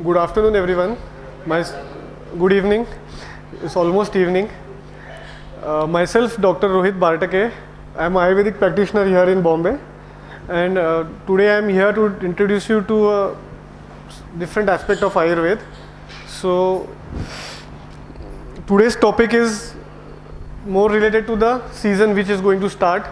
Good afternoon, everyone. My, Good evening. It's almost evening. Myself, Dr. Rohit Bartake. I'm an Ayurvedic practitioner here in Bombay, and today I'm here to introduce you to a different aspect of Ayurveda. So, today's topic is more related to the season which is going to start.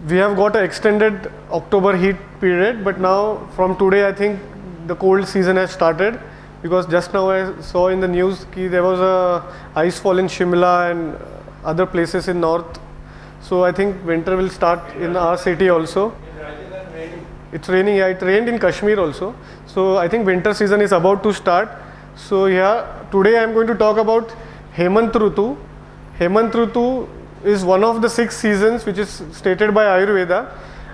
We have got an extended October heat period, but now from today I think the cold season has started, because just now I saw in the news that there was a ice fall in Shimla and other places in north. So I think winter will start in our city also. It's raining, yeah, it rained in Kashmir also. So I think winter season is about to start. So yeah, today I am going to talk about Hemant Rutu. Hemant Rutu is one of the 6 seasons which is stated by Ayurveda,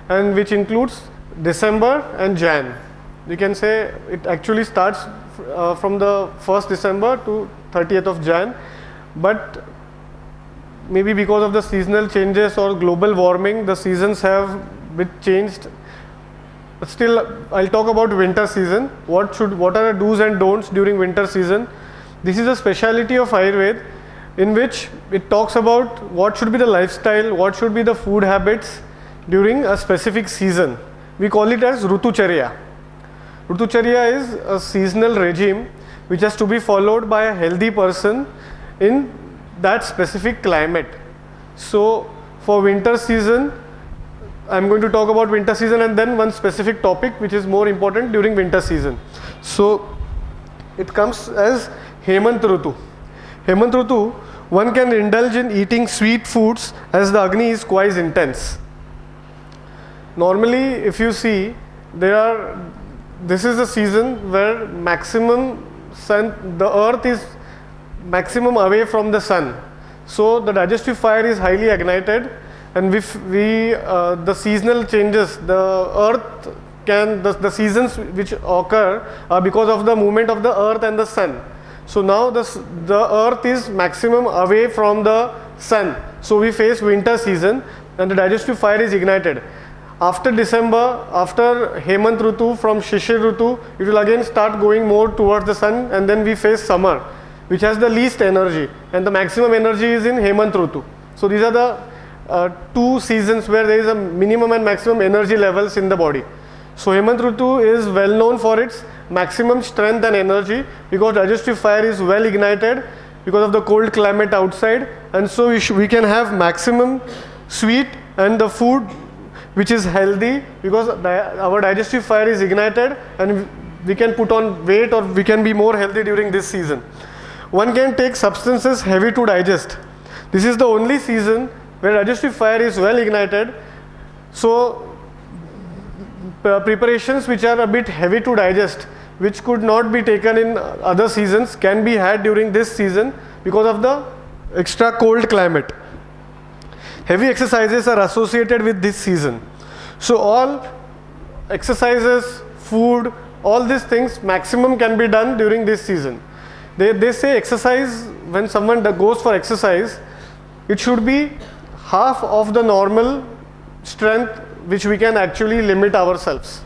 and which includes December and Jan. You can say it actually starts from the 1st December to 30th of Jan, but maybe because of the seasonal changes or global warming, the seasons have been changed. But still, I'll talk about winter season. What are the do's and don'ts during winter season? This is a speciality of Ayurveda, in which it talks about what should be the lifestyle, what should be the food habits during a specific season. We call it as Rutucharya. Rutucharya is a seasonal regime which has to be followed by a healthy person in that specific climate. So for winter season, I'm going to talk about winter season and then one specific topic which is more important during winter season. So it comes as Hemant Rutu. Hemant Rutu, one can indulge in eating sweet foods as the Agni is quite intense. Normally, if you see, this is a season where maximum sun, the earth is maximum away from the sun. So the digestive fire is highly ignited, and if the seasonal changes, the earth the seasons which occur are because of the movement of the earth and the sun. So now the earth is maximum away from the sun. So we face winter season and the digestive fire is ignited. After December, after Hemant Rutu, from Shishir Rutu, it will again start going more towards the sun, and then we face summer, which has the least energy, and the maximum energy is in Hemant Rutu. So these are the 2 seasons where there is a minimum and maximum energy levels in the body. So Hemant Rutu is well known for its maximum strength and energy, because digestive fire is well ignited because of the cold climate outside, and so we can have maximum sweet and the food which is healthy, because our digestive fire is ignited and we can put on weight or we can be more healthy during this season. One can take substances heavy to digest. This is the only season where digestive fire is well ignited. So preparations which are a bit heavy to digest, which could not be taken in other seasons, can be had during this season because of the extra cold climate. Heavy exercises are associated with this season. So all exercises, food, all these things maximum can be done during this season. They say exercise, when someone goes for exercise, it should be half of the normal strength which we can actually limit ourselves.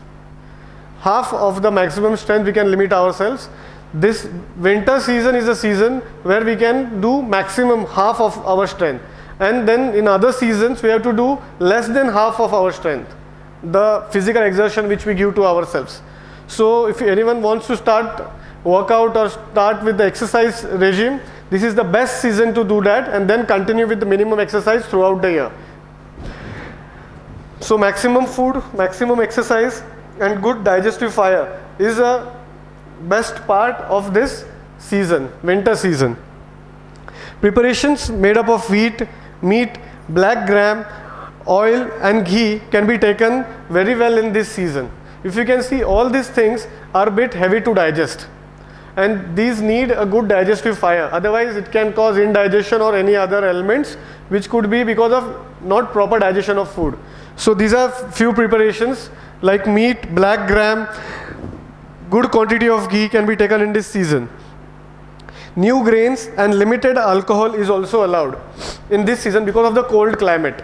Half of the maximum strength we can limit ourselves. This winter season is a season where we can do maximum half of our strength. And then in other seasons, we have to do less than half of our strength, the physical exertion which we give to ourselves. So if anyone wants to start workout or start with the exercise regime, this is the best season to do that, and then continue with the minimum exercise throughout the year. So maximum food, maximum exercise and good digestive fire is a best part of this season, winter season. Preparations made up of wheat, meat, black gram, oil and ghee can be taken very well in this season. If you can see, all these things are a bit heavy to digest, and these need a good digestive fire, otherwise it can cause indigestion or any other ailments which could be because of not proper digestion of food. So these are few preparations like meat, black gram, good quantity of ghee can be taken in this season. New grains and limited alcohol is also allowed in this season because of the cold climate.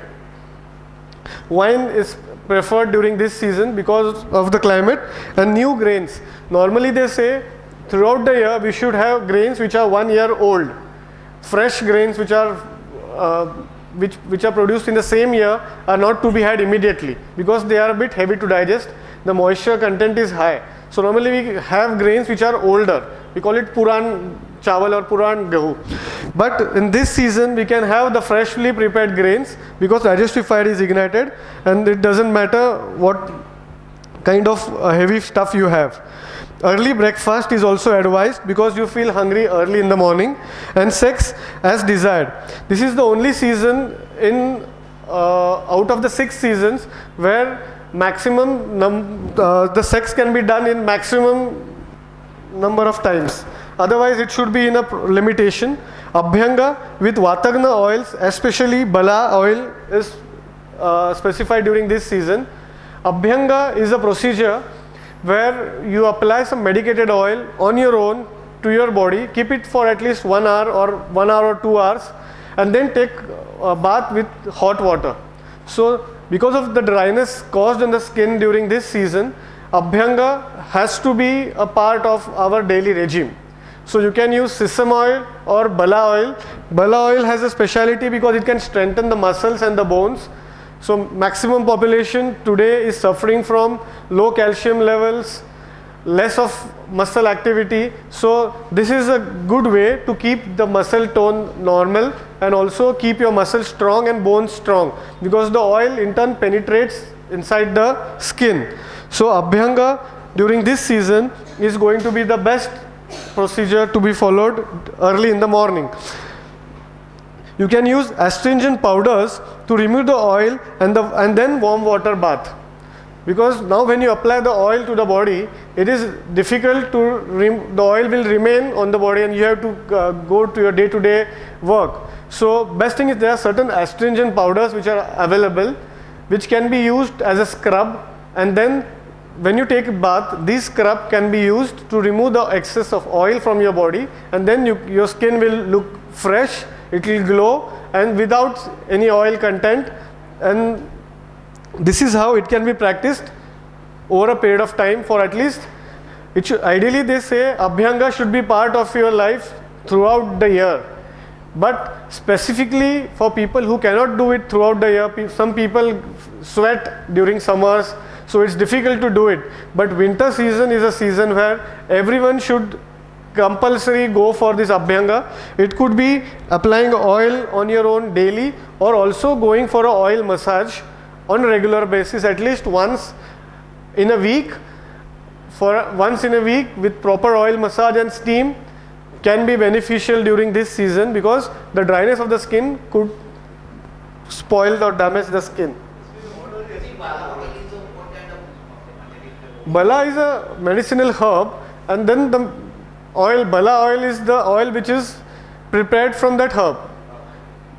Wine is preferred during this season because of the climate, and new grains. Normally they say throughout the year we should have grains which are 1 year old. Fresh grains which are which are produced in the same year are not to be had immediately because they are a bit heavy to digest. The moisture content is high. So normally we have grains which are older. We call it Puran Chawal or Puran Gahu. But in this season we can have the freshly prepared grains because digestive fire is ignited and it doesn't matter what kind of heavy stuff you have. Early breakfast is also advised because you feel hungry early in the morning, and sex as desired. This is the only season in out of the 6 seasons where maximum the sex can be done in maximum number of times. Otherwise it should be in a limitation. Abhyanga with Vatagna oils, especially Bala oil is specified during this season. Abhyanga is a procedure where you apply some medicated oil on your own to your body, keep it for at least 1 hour or 2 hours, and then take a bath with hot water. So because of the dryness caused on the skin during this season, Abhyanga has to be a part of our daily regime. So you can use sesame oil or Bala oil. Bala oil has a speciality because it can strengthen the muscles and the bones. So maximum population today is suffering from low calcium levels, less of muscle activity. So this is a good way to keep the muscle tone normal and also keep your muscles strong and bones strong because the oil in turn penetrates inside the skin. So Abhyanga during this season is going to be the best procedure to be followed early in the morning. You can use astringent powders to remove the oil and then warm water bath. Because now when you apply the oil to the body, it is difficult to, the oil will remain on the body and you have to go to your day-to-day work. So best thing is there are certain astringent powders which are available, which can be used as a scrub, and then when you take a bath, this scrub can be used to remove the excess of oil from your body, and then your skin will look fresh, it will glow and without any oil content. And this is how it can be practiced over a period of time for at least, it should, ideally they say Abhyanga should be part of your life throughout the year. But specifically for people who cannot do it throughout the year, some people sweat during summers, so it's difficult to do it. But winter season is a season where everyone should compulsory go for this Abhyanga. It could be applying oil on your own daily or also going for a oil massage on a regular basis at least once in a week. For once in a week with proper oil massage and steam can be beneficial during this season because the dryness of the skin could spoil or damage the skin. Bala is a medicinal herb, and then the oil, Bala oil is the oil which is prepared from that herb.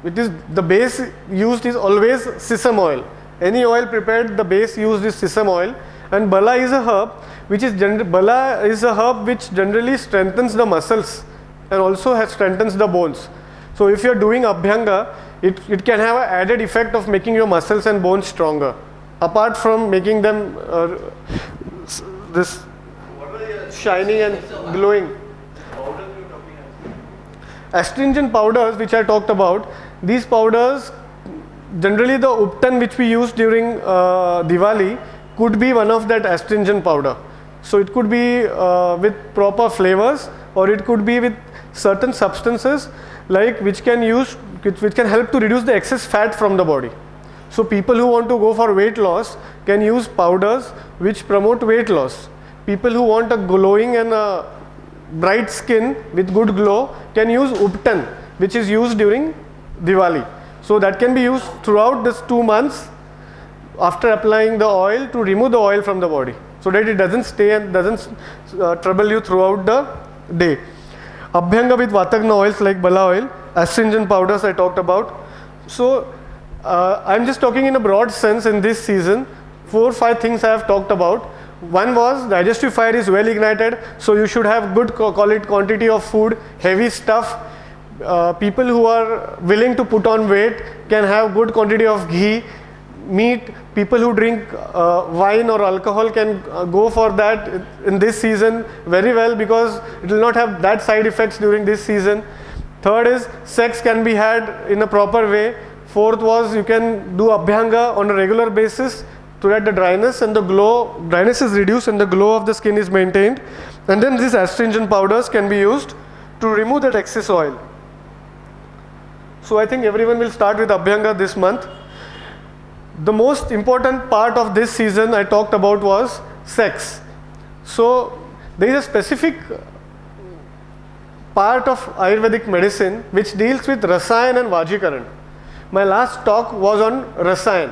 It is the base used is always sesame oil. Any oil prepared, the base used is sesame oil, and Bala is a herb which is Bala is a herb which generally strengthens the muscles and also strengthens the bones. So if you are doing Abhyanga, it can have an added effect of making your muscles and bones stronger, apart from making them this shining and glowing. Astringent powders which I talked about, these powders, generally the Uptan which we use during Diwali could be one of that astringent powder. So it could be with proper flavors, or it could be with certain substances like which can help to reduce the excess fat from the body. So people who want to go for weight loss can use powders which promote weight loss. People who want a glowing and a bright skin with good glow can use Uptan, which is used during Diwali. So that can be used throughout this 2 months after applying the oil to remove the oil from the body, so that it doesn't stay and doesn't trouble you throughout the day. Abhyanga with Vatagna oils like Bala oil, astringent powders I talked about. So I'm just talking in a broad sense in this season. 4 or 5 things I have talked about. One was digestive fire is well ignited, so you should have good quantity of food, heavy stuff. People who are willing to put on weight can have good quantity of ghee, meat. People who drink wine or alcohol can go for that in this season very well, because it will not have that side effects during this season. Third is sex can be had in a proper way. Fourth was you can do abhyanga on a regular basis so that the dryness is reduced and the glow of the skin is maintained. And then these astringent powders can be used to remove that excess oil. So I think everyone will start with abhyanga this month. The most important part of this season I talked about was sex. So there is a specific part of Ayurvedic medicine which deals with Rasayan and Vajikaran. My last talk was on Rasayan.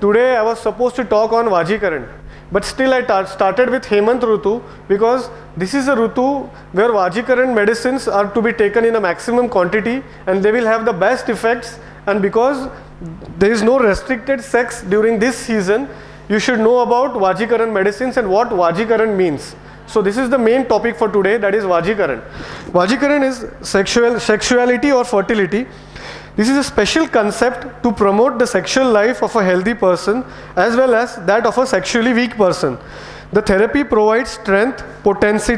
Today I was supposed to talk on Vajikaran, but still I started with Hemant Rutu, because this is a Rutu where Vajikaran medicines are to be taken in a maximum quantity and they will have the best effects. And because there is no restricted sex during this season, you should know about Vajikaran medicines and what Vajikaran means. So this is the main topic for today, that is Vajikaran. Vajikaran is sexuality or fertility. This is a special concept to promote the sexual life of a healthy person as well as that of a sexually weak person. The therapy provides strength, potency,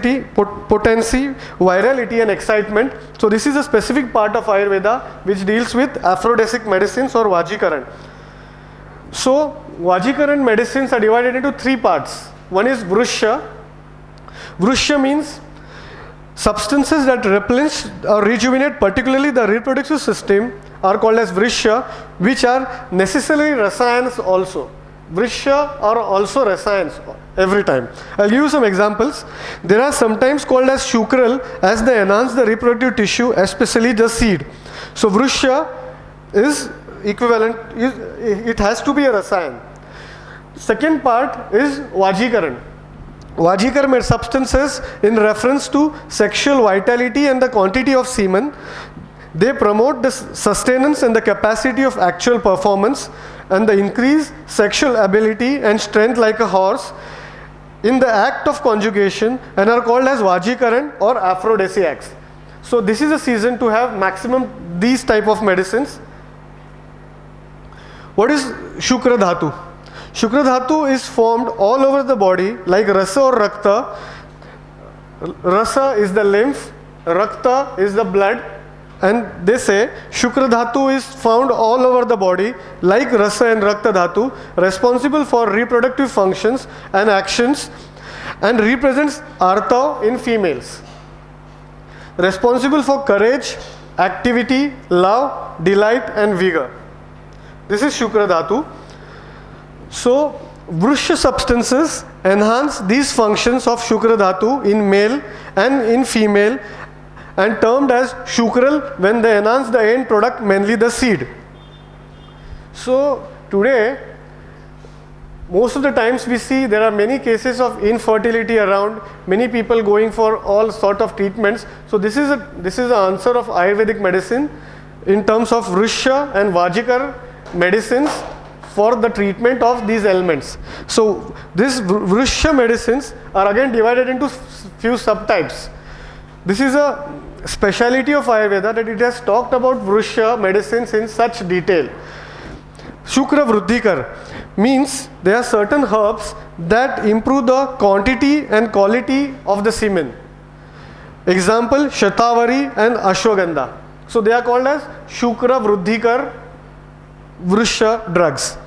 virality and excitement. So this is a specific part of Ayurveda which deals with aphrodisiac medicines or Vajikaran. So Vajikaran medicines are divided into three parts. One is Vrusha. Vrusha means substances that replenish or rejuvenate particularly the reproductive system are called as Vrusha, which are necessarily Rasayans also. Vrusha are also Rasayans every time. I'll give you some examples. They are sometimes called as Shukral as they enhance the reproductive tissue, especially the seed. So Vrusha is equivalent, it has to be a Rasayan. Second part is Vajikaran. Vajikaran are substances in reference to sexual vitality and the quantity of semen. They promote the sustenance and the capacity of actual performance and the increased sexual ability and strength like a horse in the act of conjugation, and are called as Vajikaran or aphrodisiacs. So this is a season to have maximum these type of medicines. What is Shukra Dhatu? Shukra Dhatu is formed all over the body like Rasa or Rakta. Rasa is the lymph, Rakta is the blood, and they say Shukra Dhatu is found all over the body like Rasa and Rakta Dhatu, responsible for reproductive functions and actions, and represents Artha in females. Responsible for courage, activity, love, delight and vigor. This is Shukra Dhatu. So Vrusha substances enhance these functions of Shukra Dhatu in male and in female, and termed as Shukral when they enhance the end product, mainly the seed. So today, most of the times we see there are many cases of infertility around, many people going for all sort of treatments. So this is the answer of Ayurvedic medicine in terms of Vrusha and Vajikar medicines for the treatment of these ailments. So these Vrusha medicines are again divided into few subtypes. This is a speciality of Ayurveda that it has talked about Vrusha medicines in such detail. Shukra Vruddhikar means there are certain herbs that improve the quantity and quality of the semen. Example, Shatavari and Ashwagandha. So they are called as Shukra Vruddhikar Vrusha drugs.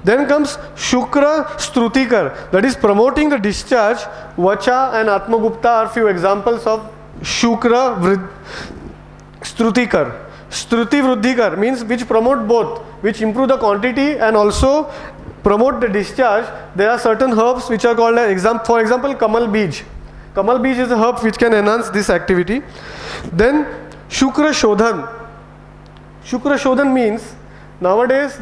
Then comes Shukra Strutikar, that is promoting the discharge. Vacha and Atmagupta are few examples of Shukra Strutikar. Struti Vruddhikar means which promote both, which improve the quantity and also promote the discharge. There are certain herbs which are called as for example Kamal Bij. Kamal Bij is a herb which can enhance this activity. Then Shukra Shodhan. Shukra Shodhan means nowadays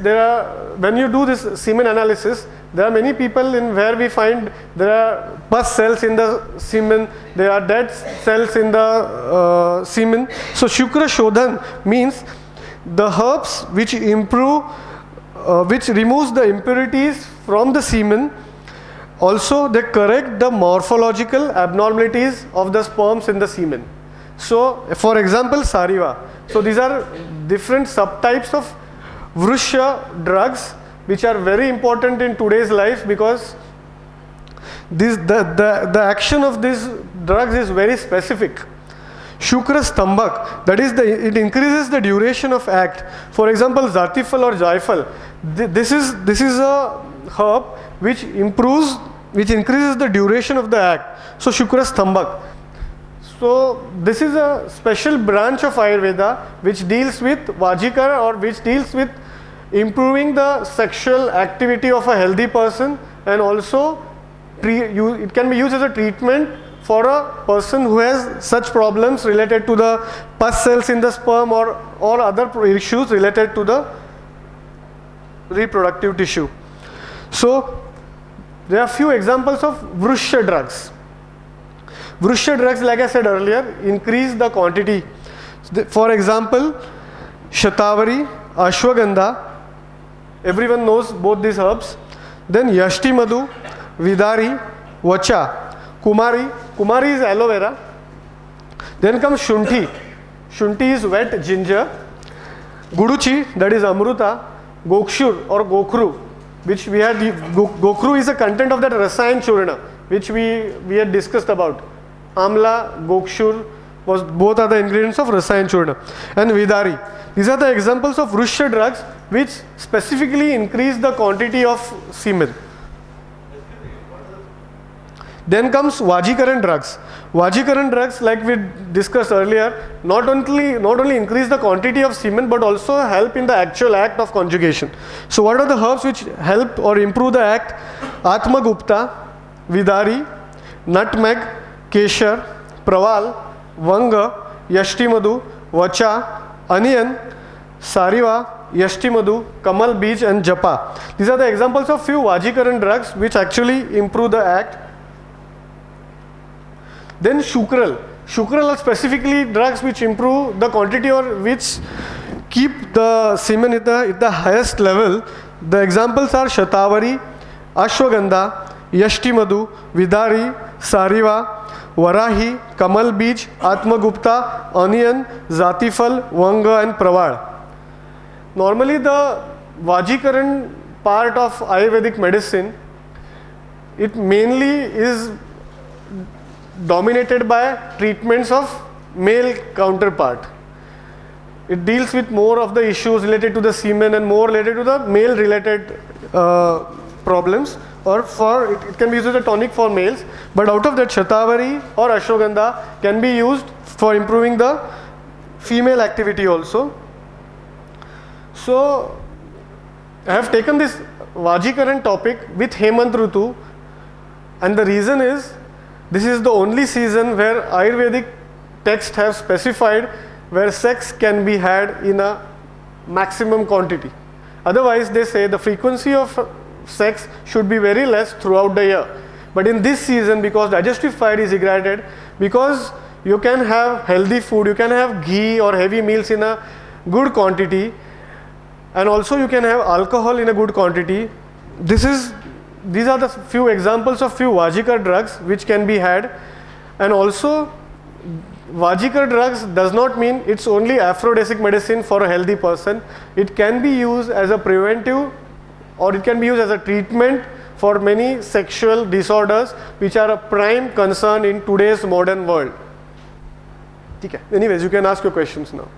when you do this semen analysis, there are many people in where we find there are pus cells in the semen, there are dead cells in the semen. So Shukra Shodhan means the herbs which improve, which removes the impurities from the semen. Also they correct the morphological abnormalities of the sperms in the semen. So for example Sariva. So these are different subtypes of Vrusha drugs which are very important in today's life, because the action of these drugs is very specific. Shukra stambhak, that is it increases the duration of act. For example, Zatifal or Jaifal, this is a herb which increases the duration of the act. So Shukra stambhak. So this is a special branch of Ayurveda which deals with Vajikar, or which deals with improving the sexual activity of a healthy person, and also it can be used as a treatment for a person who has such problems related to the pus cells in the sperm, or other issues related to the reproductive tissue. So there are few examples of Vrusha drugs. Vrusha drugs, like I said earlier, increase the quantity. For example, Shatavari, Ashwagandha, everyone knows both these herbs. Then Yashti Madhu, Vidari, Vacha, Kumari. Kumari is aloe vera. Then comes Shunthi. Shunthi is wet ginger. Guduchi, that is Amruta. Gokshur or Gokru, which we had. Gokru is a content of that Rasayan Churna, which we had discussed about. Amla, Gokshur, both are the ingredients of Rasayan Churna. And Vidari. These are the examples of Vrusha drugs which specifically increase the quantity of semen. Then comes Vajikaran drugs. Vajikaran drugs, like we discussed earlier, not only increase the quantity of semen, but also help in the actual act of conjugation. So what are the herbs which help or improve the act? Atmagupta, Vidari, Nutmeg, Keshar, Praval, Vanga, Yashti Madhu, Vacha, Onion, Sariva, Yashti Madhu, Kamal Bij and Japa. These are the examples of few Vajikaran drugs which actually improve the act. Then Shukral. Shukral are specifically drugs which improve the quantity, or which keep the semen at the highest level. The examples are Shatavari, Ashwagandha, Yashti Madhu, Vidari, Sariva, Varahi, Kamal Bij, Atmagupta, Onion, Zatifal, Vanga and Praval. Normally the Vajikaran part of Ayurvedic medicine, it mainly is dominated by treatments of male counterpart. It deals with more of the issues related to the semen and more related to the male related problems, or it can be used as a tonic for males. But out of that, Shatavari or Ashwagandha can be used for improving the female activity also. So I have taken this Vajikaran topic with Hemant Ritu, and the reason is, this is the only season where Ayurvedic texts have specified where sex can be had in a maximum quantity. Otherwise, they say the frequency of sex should be very less throughout the year. But in this season, because digestive fire is ignited, because you can have healthy food, you can have ghee or heavy meals in a good quantity, and also you can have alcohol in a good quantity. These are the few examples of few Vajikar drugs which can be had. And also, Vajikar drugs does not mean it's only aphrodisiac medicine for a healthy person. It can be used as a preventive, or it can be used as a treatment for many sexual disorders which are a prime concern in today's modern world. Okay. Anyways, you can ask your questions now.